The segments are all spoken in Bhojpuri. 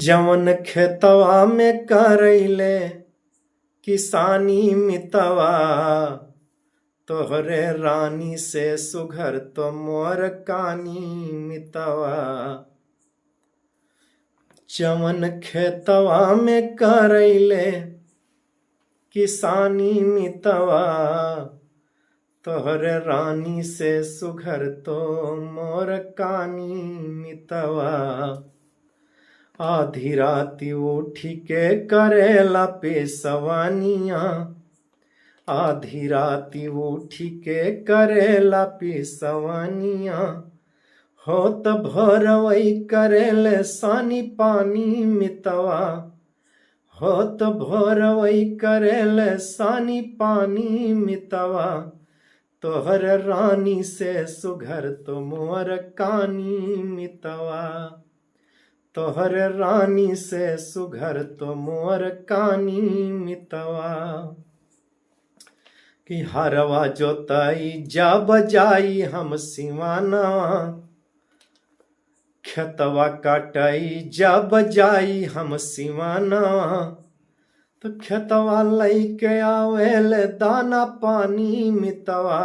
जवन खेतवा में करैले किसानी मितवा, तोहरे रानी से सुघर तो मोर कानी मितवा। जवन खेतवा में करैले किसानी मितवा, तोहरे रानी से सुघर तो मोर कानी मितवा। आधी राती उठी के करेला पेशवानिया, आधी राती उठी के करेला पेशवानिया। हो त भरवई करेले सानी पानी मितवा, हो त भरवई करेले सानी पानी मितवा। तोहर रानी से सुघर तो मोर कानी मितवा, तोहर रानी से सुघर तो मोर कानी मितवा। कि हरवा जोताई जब जाई हम सिवाना, खेतवा काटाई जब जाई हम सिवाना। तो खेतवा लैके आवेल दाना पानी मितवा,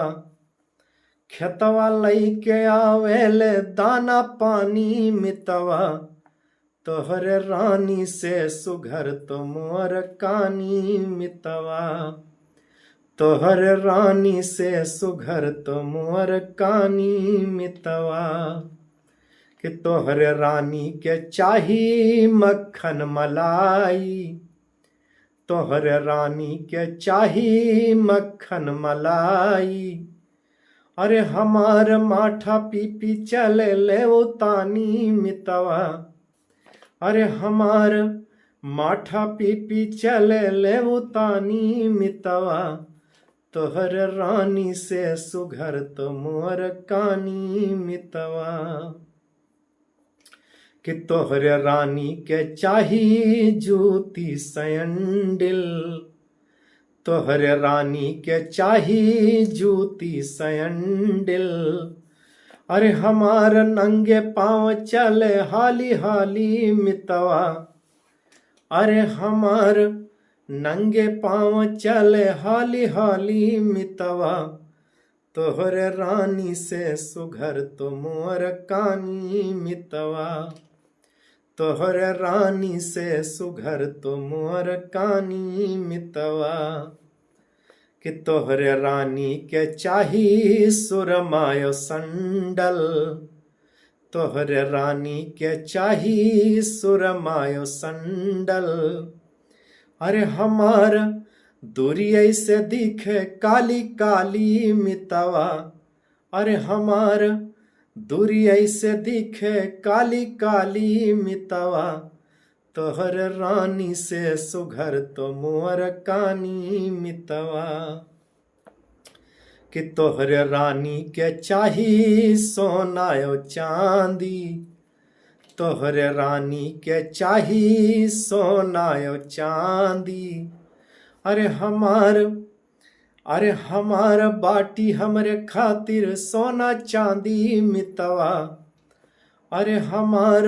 खेतवा लैके आवेल दाना पानी मितवा। तोहर रानी से सुघर तो मोर कानी मितवा, तोहर रानी से सुघर तो मोर कानी मितवा। कि तोहर रानी के चाही मक्खन मलाई, तोहर रानी के चाही मक्खन मलाई। अरे हमार माठा पी पी चले ले उतानी मितवा, अरे हमार माठा पी पी चले ले उतानी मितवा। तोहर रानी से सुघर तो मोर कानी मितवा। कि तोहर रानी के चाही जूती सैंडल, तोहर रानी के चाही जूती सैंडल। अरे हमार नंगे पाँव चले हाली हाली मितवा, अरे हमार नंगे पाँव चले हाली हाली मितवा। तोहर रानी से सुघर तो मोर कानी मितवा, तोहर रानी से सुघर तो मोर कानी मितवा। कि तोहर रानी के चाही सुरमायो संडल, तोहर रानी के चाही सुरमायो संडल। अरे हमार दूरी ऐसे दिखे काली काली मितवा, अरे हमार दूरी ऐसे दिखे काली काली मितवा। तोहर रानी से सुघर तो मोर कानी मितवा। कि तोहर रानी के चाही सोनायो चांदी, तोहर रानी के चाही सोनायो चांदी। अरे हमार बाटी हमरे खातिर सोना चांदी मितवा, अरे हमार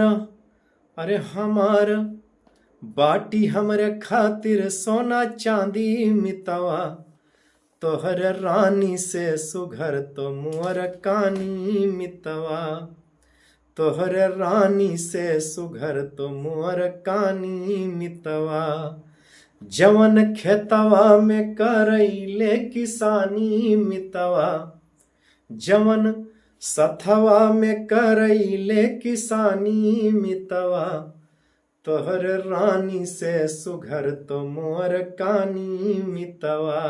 बाटी हमरे खातिर सोना चांदी मितवा। तोहर रानी से सुघर तो मोर कानी मितवा, तोहर रानी से सुघर तो मोर कानी मितवा। जवन खेतवा में करैले किसानी मितवा, जवन सथवा में करैले किसानी मितवा। तोहर रानी से सुघर तो मोर कानी मितवा।